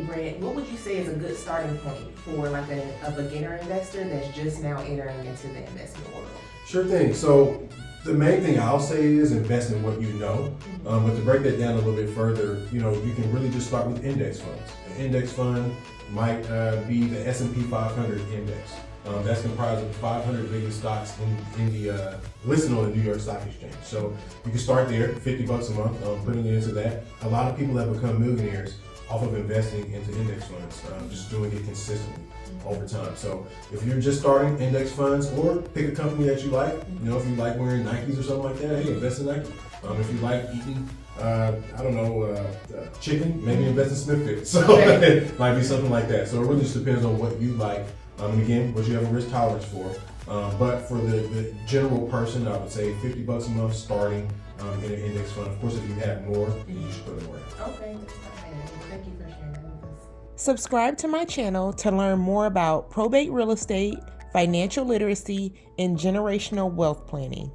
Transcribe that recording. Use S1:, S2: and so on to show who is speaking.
S1: Brent, what would you say is a good starting point for like a beginner investor that's just now entering into the investment world?
S2: Sure thing. So the main thing I'll say is invest in what you know. But to break that down a little bit further, you can really just start with index funds. An index fund might be the S&P 500 index. That's comprised of the 500 biggest stocks in the listed on the New York Stock Exchange. So you can start there, $50 a month, putting it into that. A lot of people have become millionaires off of investing into index funds, just doing it consistently over time. So if you're just starting index funds, or pick a company that you like, if you like wearing Nikes or something like that, hey, invest in Nike. If you like eating, chicken, maybe invest in Smithfield. So it might be something like that. So it really just depends on what you like. And again, what you have a risk tolerance for. But for the general person, I would say $50 a month starting in an index fund. Of course, if you have more, you should put more in.
S1: Okay, that's not bad. Thank you for sharing that with us.
S3: Subscribe to my channel to learn more about probate real estate, financial literacy, and generational wealth planning.